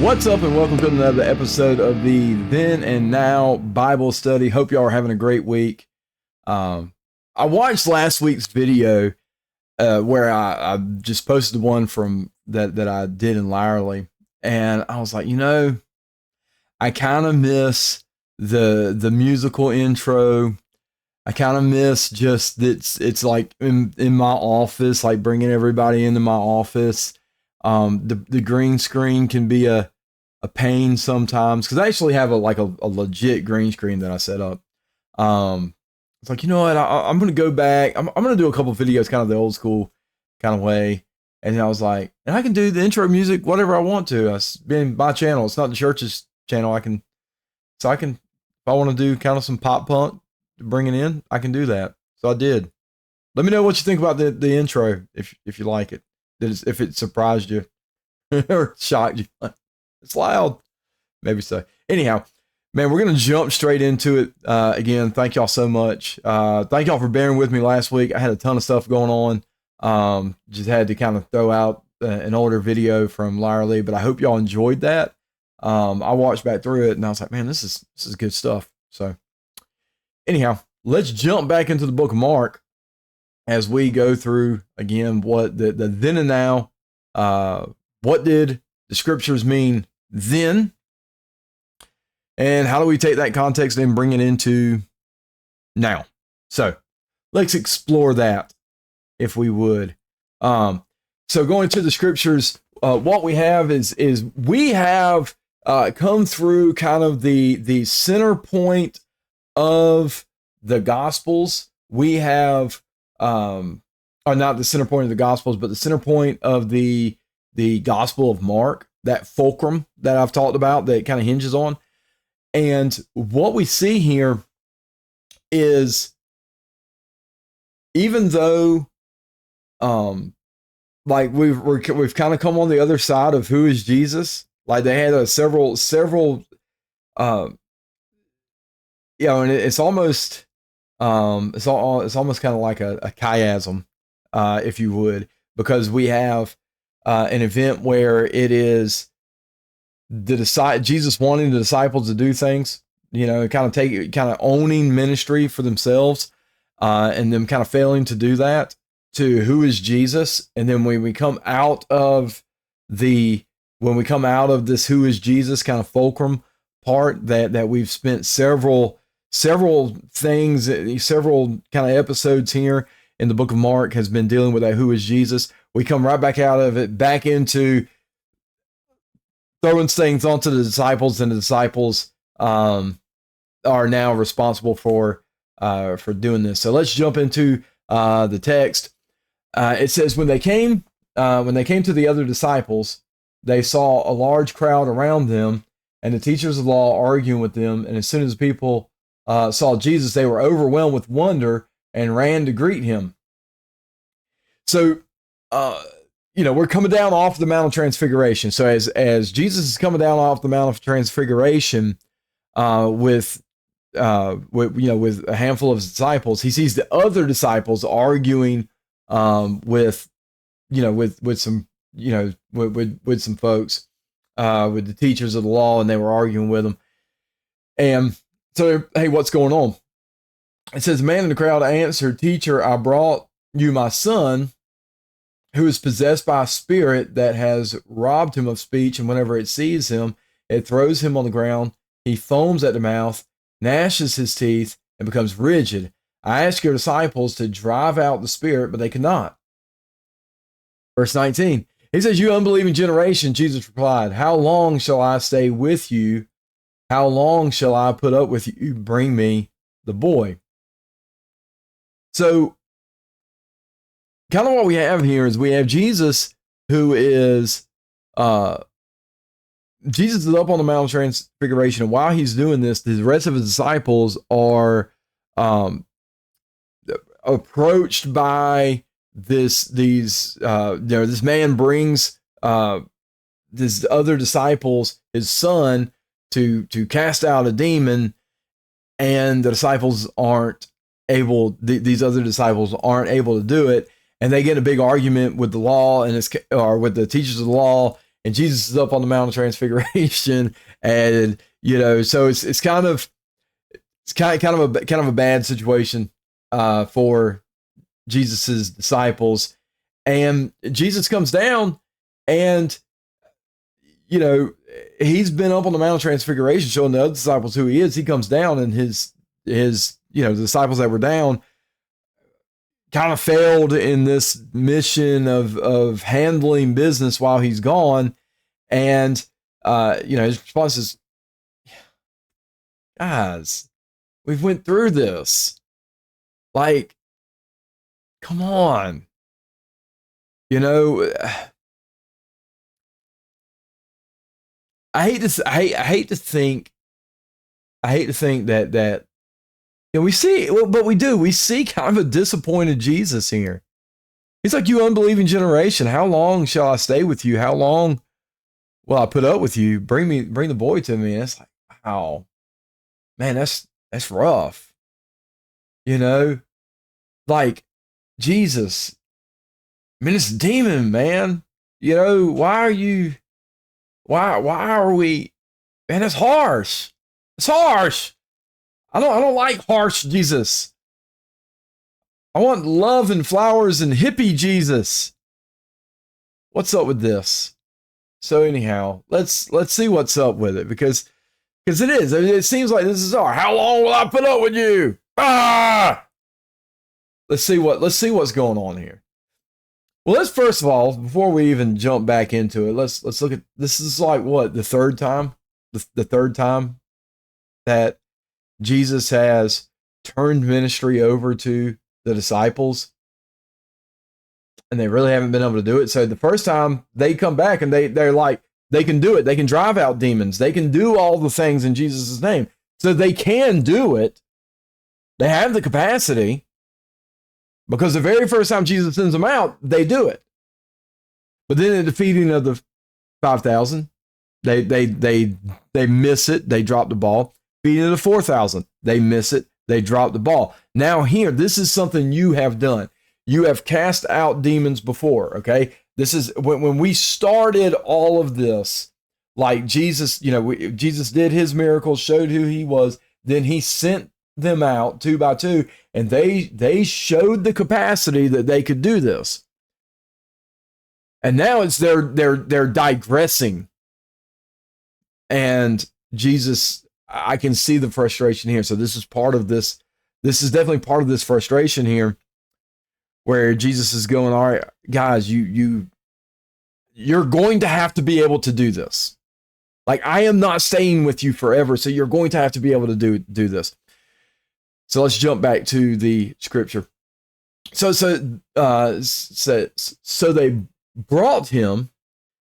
What's up, and welcome to another episode of the Then and Now Bible Study. Hope y'all are having a great week. I watched last week's video where I just posted one from that I did in Lyerly, and I was like, I kind of miss the musical intro. I kind of miss just it's like in my office, like bringing everybody into my office. The green screen can be a pain sometimes, because I actually have a legit green screen that I set up. It's like, you know what, I'm going to go back. I'm going to do a couple videos kind of the old school kind of way. And then I was like, and I can do the intro music, whatever I want to. It's been my channel. It's not the church's channel. If I want to do kind of some pop punk to bring it in, I can do that. So I did. Let me know what you think about the intro, if you like it. If it surprised you or shocked you. It's loud. Maybe so. Anyhow, man, we're going to jump straight into it. Again, thank y'all so much. Thank y'all for bearing with me last week. I had a ton of stuff going on. Just had to kind of throw out an older video from Lyerly, but I hope y'all enjoyed that. I watched back through it and I was like, man, this is good stuff. So anyhow, let's jump back into the book of Mark as we go through again what the then and now. What did the scriptures mean then, and how do we take that context and bring it into now? So let's explore that, if we would. So going to the scriptures, what we have is we have come through kind of the center point of the Gospels. We have, or not the center point of the Gospels, but the center point of the Gospel of Mark, that fulcrum that I've talked about that kind of hinges on. And what we see here is, even though like we've kind of come on the other side of who is Jesus, like they had several and it's almost it's almost kind of like a chiasm, if you would, because we have an event where it is Jesus wanting the disciples to do things, kind of owning ministry for themselves, and them kind of failing to do that, to who is Jesus. And then when we come out of this who is Jesus kind of fulcrum part, that we've spent several things, several kind of episodes here in the book of Mark has been dealing with that who is Jesus. We come right back out of it, back into throwing things onto the disciples, and the disciples are now responsible for doing this. So let's jump into the text. It says, when they came to the other disciples, they saw a large crowd around them, and the teachers of the law arguing with them. And as soon as the people saw Jesus, they were overwhelmed with wonder and ran to greet him. So, we're coming down off the Mount of Transfiguration. So as Jesus is coming down off the Mount of Transfiguration, with a handful of disciples, he sees the other disciples arguing with some folks, with the teachers of the law, and they were arguing with them. And so, hey, what's going on? It says, a man in the crowd answered, "Teacher, I brought you my son, who is possessed by a spirit that has robbed him of speech, and whenever it sees him, it throws him on the ground. He foams at the mouth, gnashes his teeth, and becomes rigid. I asked your disciples to drive out the spirit, but they could not." Verse 19, he says, "You unbelieving generation," Jesus replied, "how long shall I stay with you? How long shall I put up with you? Bring me the boy." So, kind of what we have here is we have Jesus, who is Jesus is up on the Mount of Transfiguration, and while he's doing this, the rest of his disciples are approached by this man brings this other disciples his son to cast out a demon, and the disciples aren't able. These other disciples aren't able to do it, and they get a big argument with the law, and with the teachers of the law, and Jesus is up on the Mount of Transfiguration, and so it's kind of a bad situation for Jesus's disciples, and Jesus comes down, and he's been up on the Mount of Transfiguration showing the other disciples who he is. He comes down, and his the disciples that were down kind of failed in this mission of handling business while he's gone. And, his response is, guys, we've went through this. Like, come on. I hate to think that we see, but we see kind of a disappointed Jesus here. He's like, you unbelieving generation, how long shall I stay with you? How long will I put up with you? Bring the boy to me. And it's like, wow, man, that's rough. Like Jesus, I mean, it's a demon, man. Why are we, man, that's harsh. It's harsh. I don't like harsh Jesus. I want love and flowers and hippie Jesus. What's up with this? So anyhow, let's see what's up with it, because it is. I mean, it seems like this is how long will I put up with you? Let's see what's going on here. Well, let's first of all, before we even jump back into it, let's look at this. Is like what, the third time that Jesus has turned ministry over to the disciples, and they really haven't been able to do it. So the first time they come back and they're like, they can do it. They can drive out demons. They can do all the things in Jesus' name. So they can do it. They have the capacity, because the very first time Jesus sends them out, they do it. But then at the feeding of the 5,000, they miss it. They drop the ball. Feeding of the 4,000, they miss it. They drop the ball. Now here, this is something you have done. You have cast out demons before, okay? This is when we started all of this, like Jesus, Jesus did his miracles, showed who he was. Then he sent them out 2 by 2, and they showed the capacity that they could do this. And now it's they're digressing. And Jesus, I can see the frustration here. So this is part of this. This is definitely part of this frustration here, where Jesus is going, all right, guys, you're going to have to be able to do this. Like, I am not staying with you forever, so you're going to have to be able to do this. So let's jump back to the scripture. So they brought him,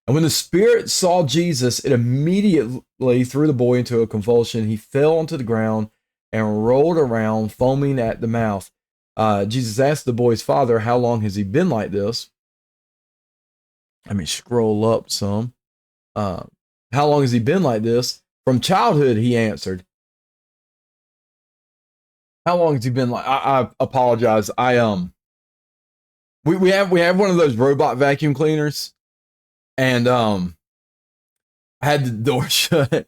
and when the spirit saw Jesus, it immediately threw the boy into a convulsion. He fell onto the ground and rolled around, foaming at the mouth. Jesus asked the boy's father, how long has he been like this? Let me scroll up some. How long has he been like this? From childhood, he answered. How long has he been like? I apologize. We have one of those robot vacuum cleaners, and I had the door shut,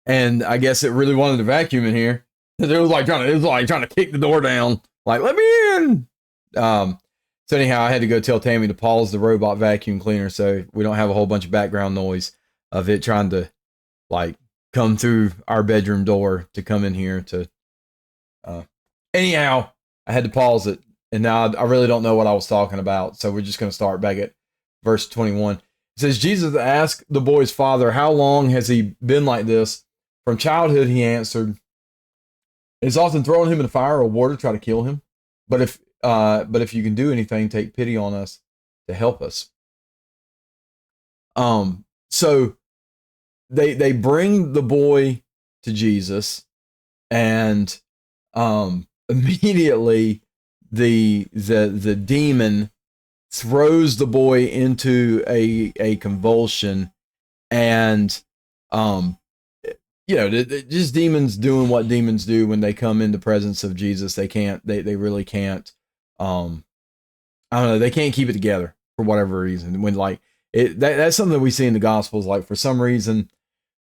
and I guess it really wanted to vacuum in here. It was like trying to kick the door down, like, let me in. So anyhow, I had to go tell Tammy to pause the robot vacuum cleaner so we don't have a whole bunch of background noise of it trying to like come through our bedroom door to come in here to. Anyhow, I had to pause it, and now I really don't know what I was talking about. So we're just going to start back at verse 21. It says, Jesus asked the boy's father, how long has he been like this? From childhood, he answered. It's often thrown him in the fire or water to try to kill him. But if you can do anything, take pity on us to help us. So they bring the boy to Jesus, and immediately the demon throws the boy into a convulsion, and just demons doing what demons do when they come in the presence of Jesus. They really can't I don't know, they can't keep it together for whatever reason. When, like, That's something that we see in the Gospels. Like, for some reason,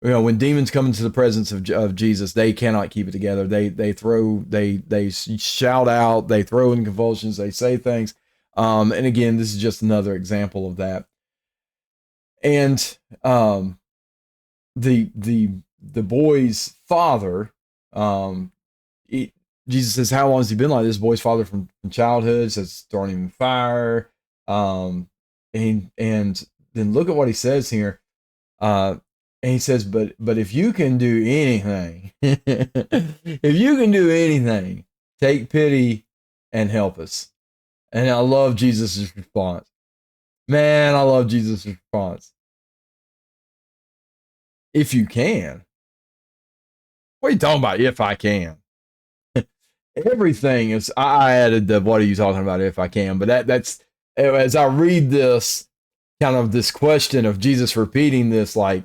when demons come into the presence of Jesus, they cannot keep it together. They shout out, they throw in convulsions, they say things. And again, this is just another example of that. And the boy's father, Jesus says, how long has he been like this? Boy's father from childhood says, throwing him in fire. And then look at what he says here. And he says, but if you can do anything, if you can do anything, take pity and help us. And I love Jesus' response. Man, I love Jesus' response. If you can. What are you talking about? If I can. Everything is, I added the, what are you talking about if I can? But that's, as I read this, kind of this question of Jesus repeating this, like,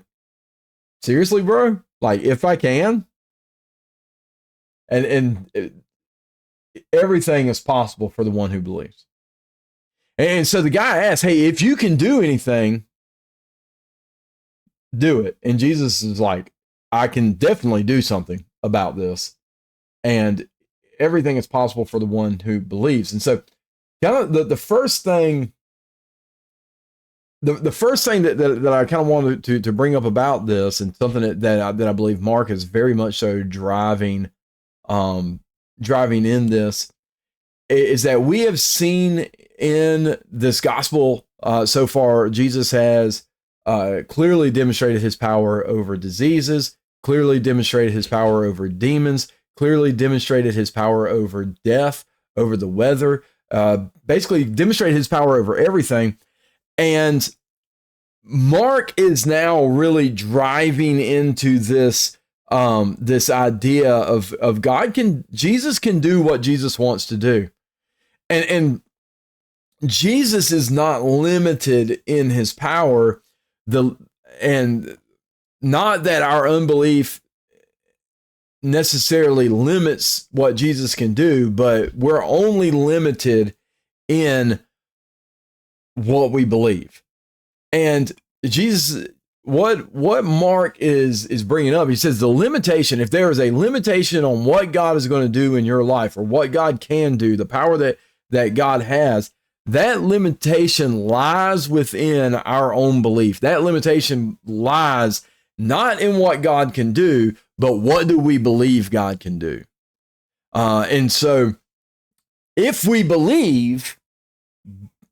seriously, bro? Like, if I can? And everything is possible for the one who believes. And so the guy asks, hey, if you can do anything, do it. And Jesus is like, I can definitely do something about this. And everything is possible for the one who believes. And so kind of the first thing, the first thing that I kind of wanted to bring up about this, and something that I believe Mark is very much so driving in this, is that we have seen in this gospel so far, Jesus has clearly demonstrated his power over diseases, clearly demonstrated his power over demons, clearly demonstrated his power over death, over the weather, basically demonstrated his power over everything. And Mark is now really driving into this this idea of Jesus can do what Jesus wants to do. And Jesus is not limited in his power, and not that our unbelief necessarily limits what Jesus can do, but we're only limited in what we believe. And Jesus, what Mark is bringing up, he says the limitation, if there is a limitation on what God is going to do in your life, or what God can do, the power that God has, that limitation lies within our own belief. That limitation lies not in what God can do, but what do we believe God can do? And so if we believe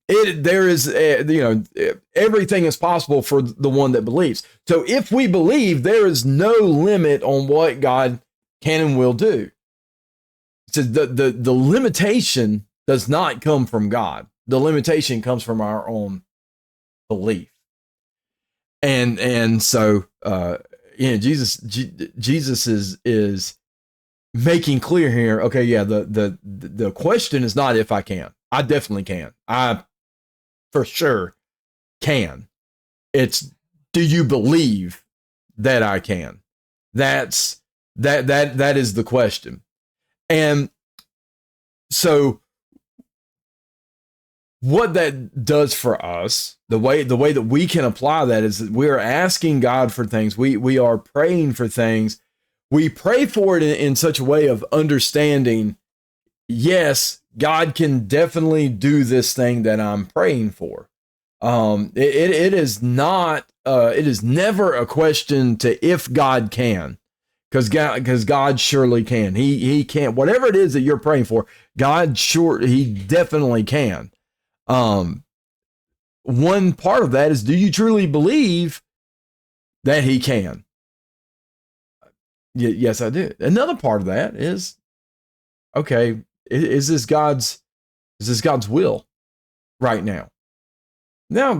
there is, everything is possible for the one that believes. So if we believe, there is no limit on what God can and will do. So the limitation does not come from God. The limitation comes from our own belief. And so, Jesus is making clear here. Okay, yeah, the question is not if I can. I definitely can. I for sure can. It's, do you believe that I can? That is the question. And so what that does for us, the way that we can apply that, is that we are asking God for things. We are praying for things. We pray for it in such a way of understanding, yes, God can definitely do this thing that I'm praying for. It is not, it is never a question to if God can, because God surely can. He can. Whatever it is that you're praying for, he definitely can. One part of that is, do you truly believe that he can? Yes, I do. Another part of that is, okay, is this God's will right now? That's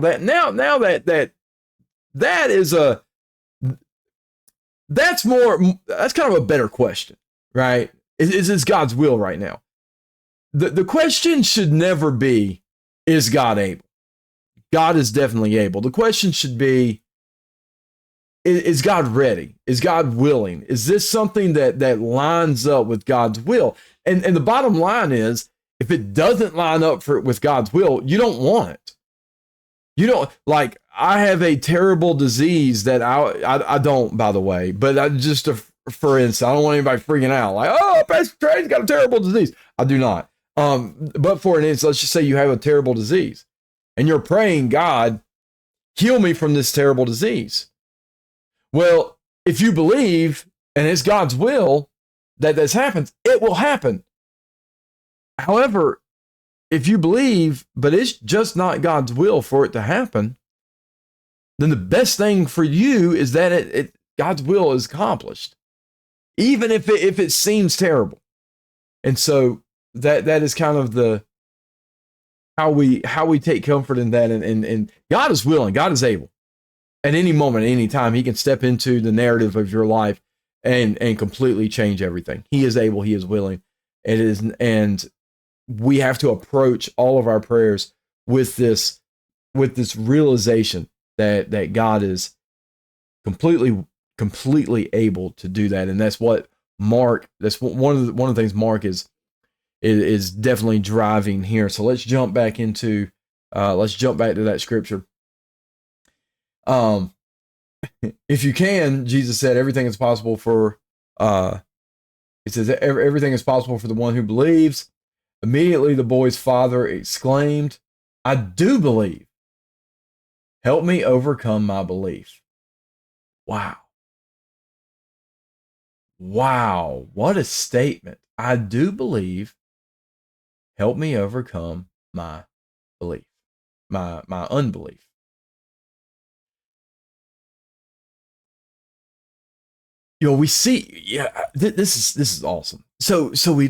kind of a better question, right? Is this God's will right now? The question should never be, is God able? God is definitely able. The question should be, is God ready? Is God willing? Is this something that lines up with God's will? And the bottom line is, if it doesn't line up with God's will, you don't want it. You don't like, I have a terrible disease that I don't, by the way, but for instance, I don't want anybody freaking out like, oh, Pastor Trey's got a terrible disease. I do not. But for an instance, let's just say you have a terrible disease and you're praying, God, heal me from this terrible disease. Well, if you believe and it's God's will that this happens, it will happen. However, if you believe, but it's just not God's will for it to happen, then the best thing for you is that God's will is accomplished, even if it seems terrible. And so that is kind of how we take comfort in that. And God is willing, God is able. At any moment, at any time, he can step into the narrative of your life and completely change everything. He is able, he is willing. And we have to approach all of our prayers with this realization that God is completely able to do that. And that's what that's one of the things Mark is definitely driving here. So let's jump back to that scripture. If you can, Jesus said, everything is possible for, it says everything is possible for the one who believes. Immediately the boy's father exclaimed, I do believe. Help me overcome my belief. Wow. Wow. What a statement. I do believe. Help me overcome my belief, my unbelief. We see, this is awesome. So we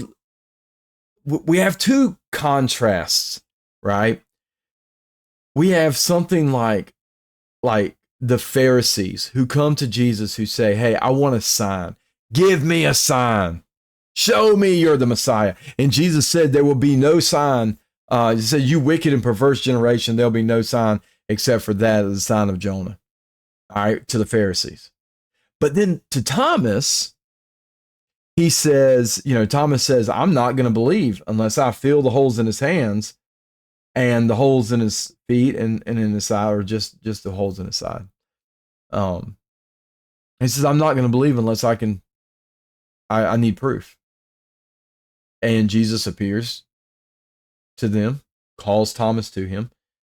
have two contrasts, right? We have something like the Pharisees who come to Jesus who say, hey, I want a sign. Give me a sign. Show me you're the Messiah. And Jesus said, there will be no sign. He said, you wicked and perverse generation, there'll be no sign except for that of the sign of Jonah. All right, to the Pharisees. But then to Thomas, he says, Thomas says, I'm not going to believe unless I feel the holes in his hands and the holes in his feet and in his side, or just the holes in his side. He says, I'm not going to believe unless I need proof. And Jesus appears to them, calls Thomas to him,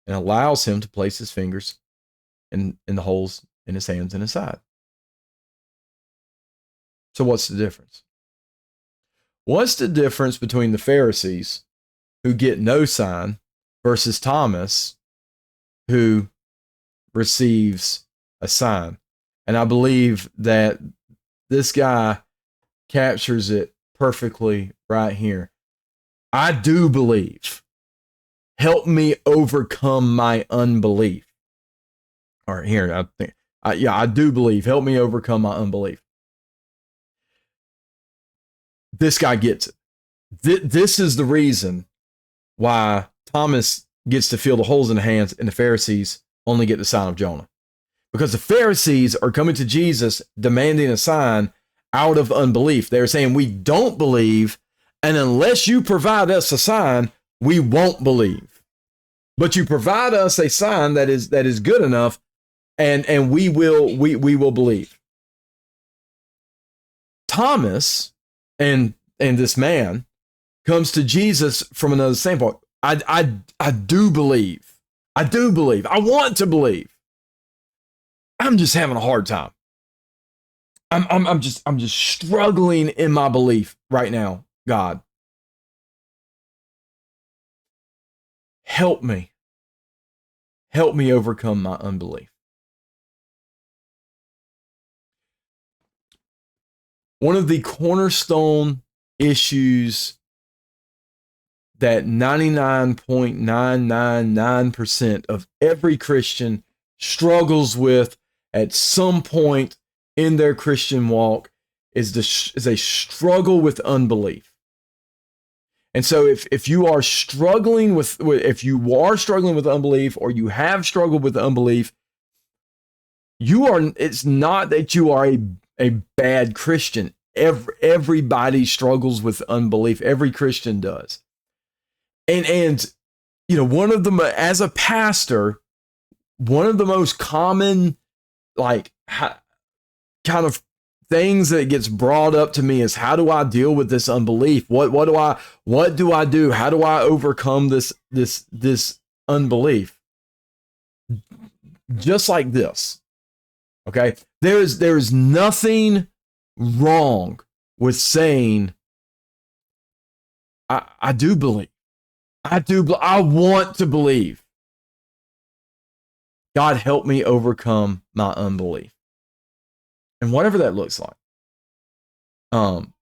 and allows him to place his fingers in the holes in his hands and his side. So what's the difference? What's the difference between the Pharisees who get no sign versus Thomas who receives a sign? And I believe that this guy captures it perfectly right here. I do believe. Help me overcome my unbelief. All right, here, I think, I do believe. Help me overcome my unbelief. This guy gets it. This is the reason why Thomas gets to feel the holes in the hands and the Pharisees only get the sign of Jonah. Because the Pharisees are coming to Jesus demanding a sign out of unbelief. They're saying, we don't believe, and unless you provide us a sign, we won't believe. But you provide us a sign that is good enough, and we will believe. Thomas and this man comes to Jesus from another standpoint. I do believe. I do believe. I want to believe. I'm just having a hard time. I'm just struggling in my belief right now, God. Help me. Help me overcome my unbelief. One of the cornerstone issues that 99.999% of every Christian struggles with at some point in their Christian walk is a struggle with unbelief. And so if you are struggling with unbelief, or you have struggled with unbelief, it's not that you are a bad Christian. Everybody struggles with unbelief. Every Christian does. And one of them, as a pastor, one of the most common, like, kind of things that gets brought up to me is, how do I deal with this unbelief? What do I do? How do I overcome this unbelief? Just like this. Okay. There is nothing wrong with saying, I do believe. I want to believe. God, help me overcome my unbelief. And whatever that looks like. And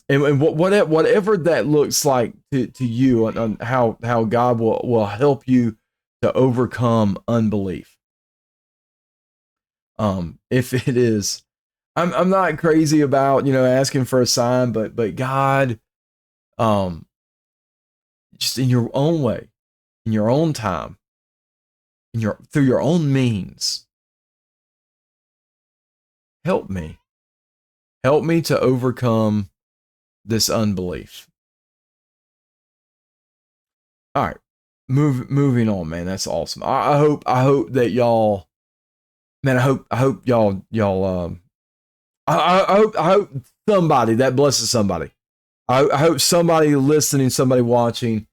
whatever that looks like to you, and how God will help you to overcome unbelief. If it is, I'm not crazy about, asking for a sign, but God, just in your own way, in your own time, through your own means, help me to overcome this unbelief. All right, moving on, man. That's awesome. I hope that y'all, man. I hope y'all. I hope somebody that blesses somebody. I hope somebody listening, somebody watching,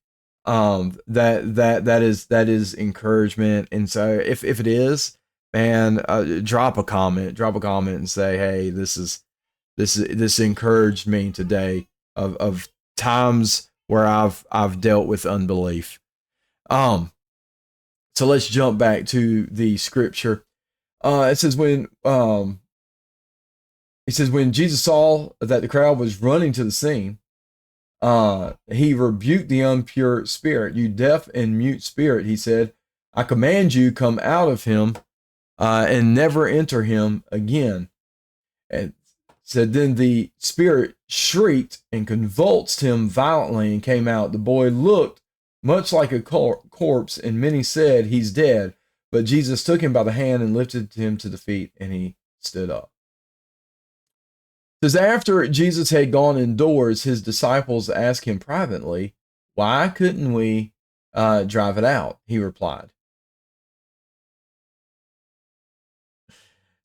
that is encouragement. And so if it is, man, drop a comment and say, hey, this encouraged me today of times where I've dealt with unbelief. So let's jump back to the scripture. It says when Jesus saw that the crowd was running to the scene, he rebuked the impure spirit. You deaf and mute spirit, he said, I command you, come out of him, and never enter him again. And said, then the spirit shrieked and convulsed him violently and came out. The boy looked much like a corpse, and many said, he's dead. But Jesus took him by the hand and lifted him to the feet, and he stood up. It says, after Jesus had gone indoors, his disciples asked him privately, why couldn't we drive it out? He replied,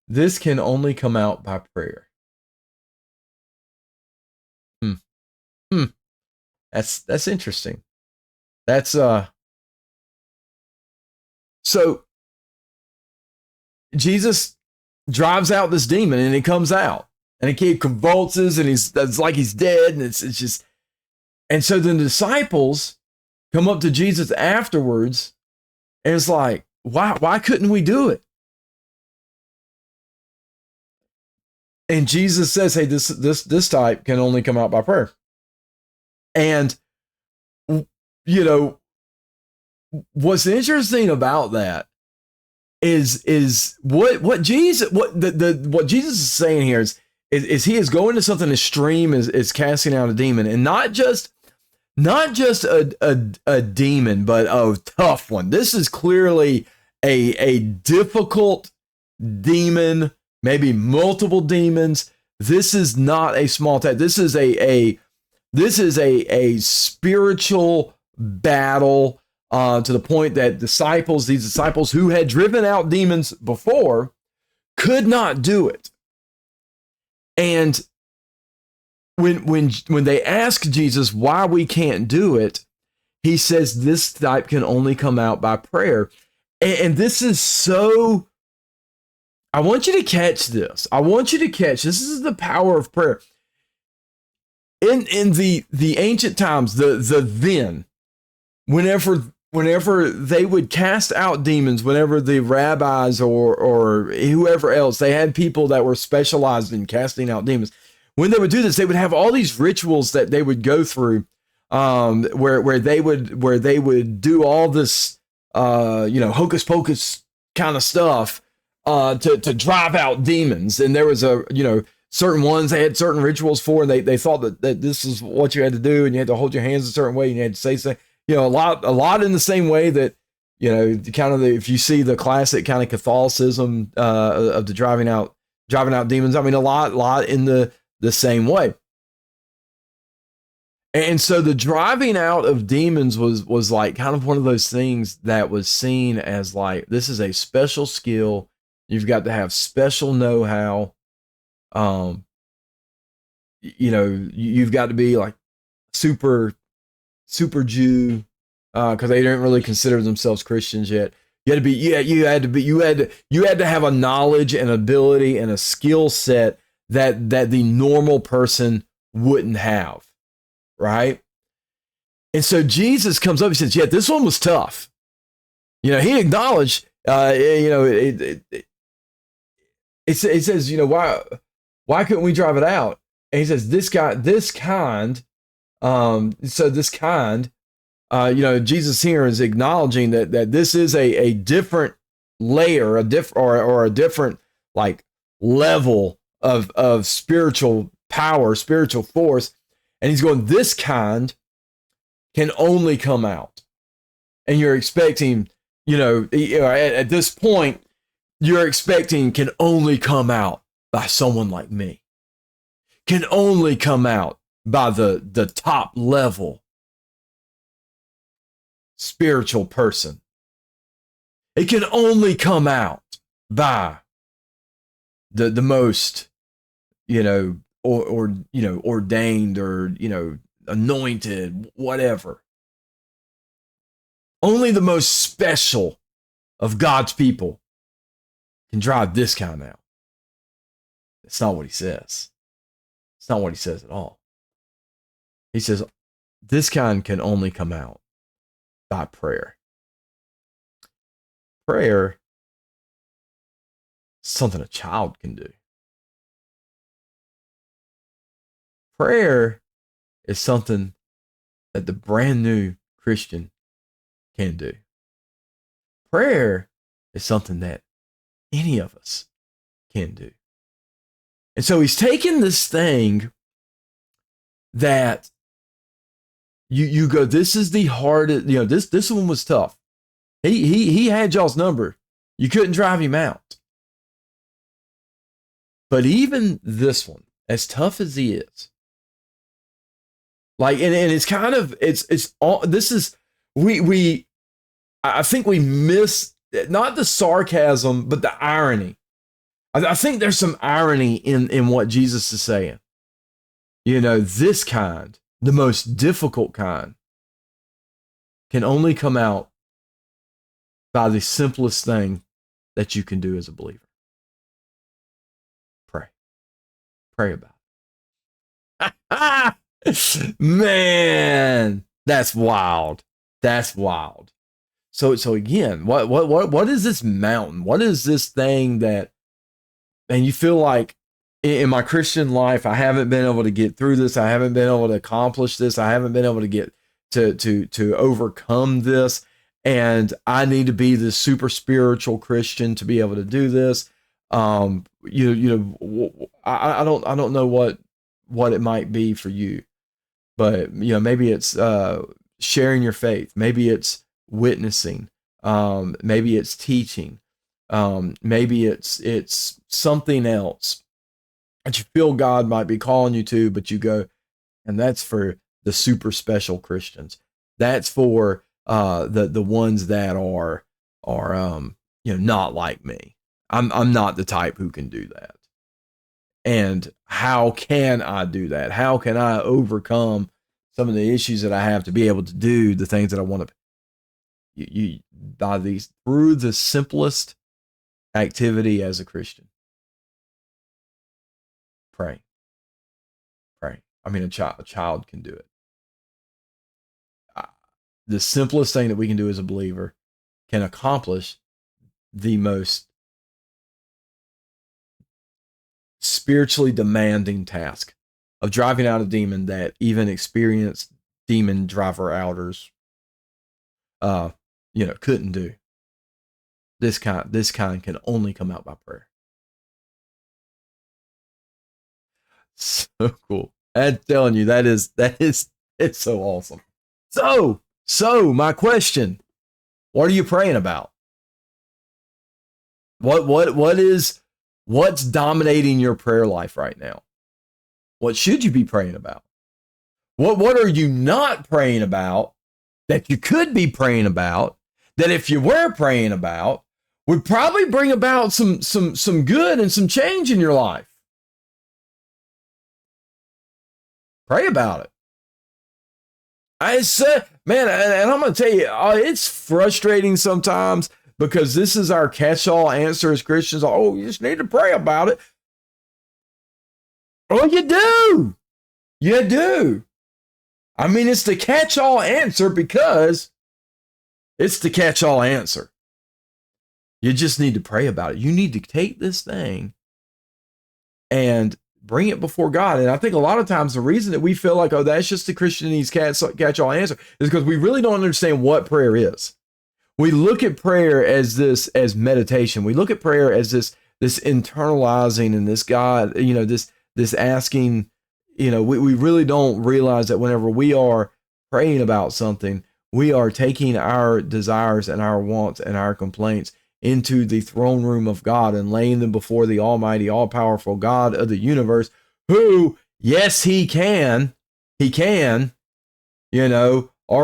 this can only come out by prayer. That's interesting. That's so Jesus drives out this demon, and it comes out, and he convulses, and it's like he's dead, and it's just, and so then the disciples come up to Jesus afterwards, and it's like, why couldn't we do it? And Jesus says, hey, this type can only come out by prayer. And what's interesting about that is what Jesus is saying here is he is going to something extreme, is casting out a demon, and not just a demon, but a tough one. This is clearly a difficult demon, maybe multiple demons. This is not a small task. This is a spiritual battle, to the point that these disciples who had driven out demons before could not do it. And when they ask Jesus why we can't do it, he says this type can only come out by prayer. And this is so, I want you to catch this. This is the power of prayer. In the ancient times, the then, whenever they would cast out demons, whenever the rabbis or whoever else, they had people that were specialized in casting out demons. When they would do this, they would have all these rituals that they would go through, where they would do all this, hocus pocus kind of stuff, to drive out demons. And there was certain ones they had certain rituals for, and they thought that this is what you had to do, and you had to hold your hands a certain way, and you had to say something, a lot in the same way that, if you see the classic kind of Catholicism, of the driving out demons, I mean, a lot in the same way. And so the driving out of demons was like kind of one of those things that was seen as like, this is a special skill. You've got to have special know-how. You've got to be like super Jew, because they didn't really consider themselves Christians yet. You had to have a knowledge and ability and a skill set that the normal person wouldn't have, right? And so Jesus comes up, he says, yeah, this one was tough. He acknowledged, it says, why couldn't we drive it out? And he says, this kind, Jesus here is acknowledging that this is a different layer, a different like level of spiritual power, spiritual force. And he's going, this kind can only come out. And you're expecting, at this point, you're expecting can only come out by someone like me. Can only come out by the top level spiritual person. It can only come out by the most, ordained or, anointed, whatever. Only the most special of God's people can drive this kind out. That's not what he says. It's not what he says at all. He says, this kind can only come out by prayer. Prayer is something a child can do. Prayer is something that the brand new Christian can do. Prayer is something that any of us can do. And so he's taken this thing that you go, this is the hardest, this one was tough. He had y'all's number. You couldn't drive him out. But even this one, as tough as he is, like, and it's kind of, it's all, this is, I think we miss not the sarcasm, but the irony. I think there's some irony in what Jesus is saying. This kind, the most difficult kind, can only come out by the simplest thing that you can do as a believer. Pray. Pray about it. Man, that's wild. That's wild. So again, what is this mountain? What is this thing that, and you feel like in my Christian life, I haven't been able to get through this. I haven't been able to accomplish this. I haven't been able to get to overcome this. And I need to be this super spiritual Christian to be able to do this. I don't know what it might be for you, but maybe it's sharing your faith. Maybe it's witnessing. Maybe it's teaching. Maybe it's something else that you feel God might be calling you to, but you go, and that's for the super special Christians. That's for the ones that are not like me. I'm not the type who can do that. And how can I do that? How can I overcome some of the issues that I have to be able to do the things that I want to? Through the simplest activity as a Christian. Pray. I mean, a child can do it. The simplest thing that we can do as a believer can accomplish the most spiritually demanding task of driving out a demon that even experienced demon driver outers couldn't do. This kind can only come out by prayer. So cool. I'm telling you, it's so awesome. So my question, what are you praying about? What's dominating your prayer life right now? What should you be praying about? What are you not praying about that you could be praying about, that if you were praying about, would probably bring about some good and some change in your life? Pray about it. I said, man, and I'm going to tell you, it's frustrating sometimes because this is our catch-all answer as Christians. Oh, you just need to pray about it. Oh, you do. You do. I mean, it's the catch-all answer because it's the catch-all answer. You just need to pray about it. You need to take this thing and bring it before God. And I think a lot of times the reason that we feel like, oh, that's just the Christianese catch-all answer is because we really don't understand what prayer is. We look at prayer as meditation. We look at prayer as this internalizing and this God, this asking, we really don't realize that whenever we are praying about something, we are taking our desires and our wants and our complaints into the throne room of God and laying them before the almighty, all-powerful God of the universe, who, yes, he can, are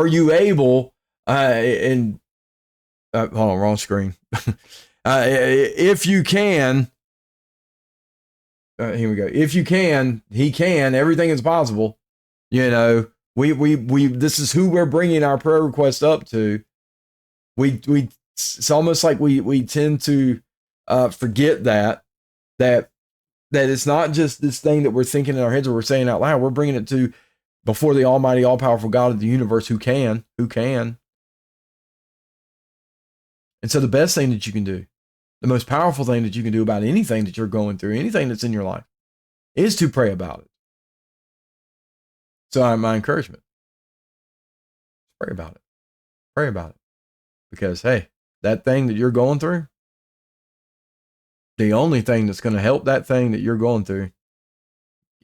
you able, hold on, wrong screen. If you can, here we go. If you can, he can, everything is possible. We this is who we're bringing our prayer request up to. It's almost like we tend to forget that it's not just this thing that we're thinking in our heads or we're saying out loud. We're bringing it to before the almighty, all-powerful God of the universe who can. And so the best thing that you can do, the most powerful thing that you can do about anything that you're going through, anything that's in your life, is to pray about it. So my encouragement, pray about it. Pray about it. Because, hey, that thing that you're going through, the only thing that's going to help that thing that you're going through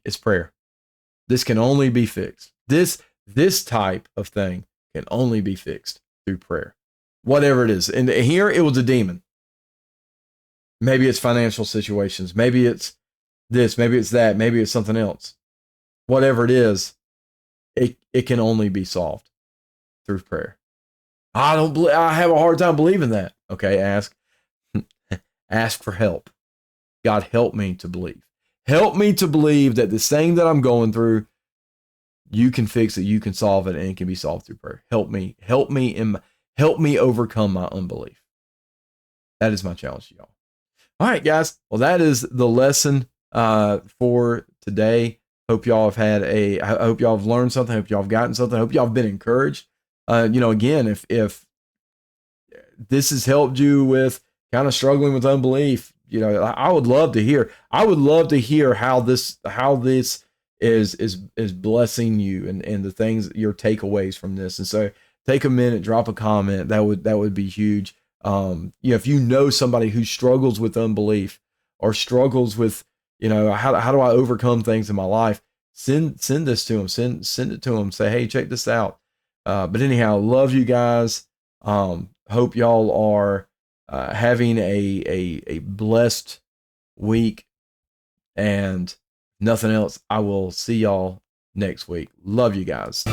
is prayer. This can only be fixed. This type of thing can only be fixed through prayer. Whatever it is. And here it was a demon. Maybe it's financial situations. Maybe it's this. Maybe it's that. Maybe it's something else. Whatever it is, it can only be solved through prayer. I have a hard time believing that. Okay, ask for help. God, help me to believe. Help me to believe that this thing that I'm going through, you can fix it, you can solve it, and it can be solved through prayer. Help me overcome my unbelief. That is my challenge to y'all. All right, guys. Well, that is the lesson for today. Hope y'all have learned something. Hope y'all have gotten something. Hope y'all have been encouraged. Again, if this has helped you with kind of struggling with unbelief, I would love to hear. I would love to hear how this is blessing you and the things, your takeaways from this. And so take a minute, drop a comment. That would be huge. If you know somebody who struggles with unbelief or struggles with, how do I overcome things in my life? Send this to them. Send it to them. Say, hey, check this out. But anyhow, love you guys. Hope y'all are having a blessed week, and nothing else. I will see y'all next week. Love you guys.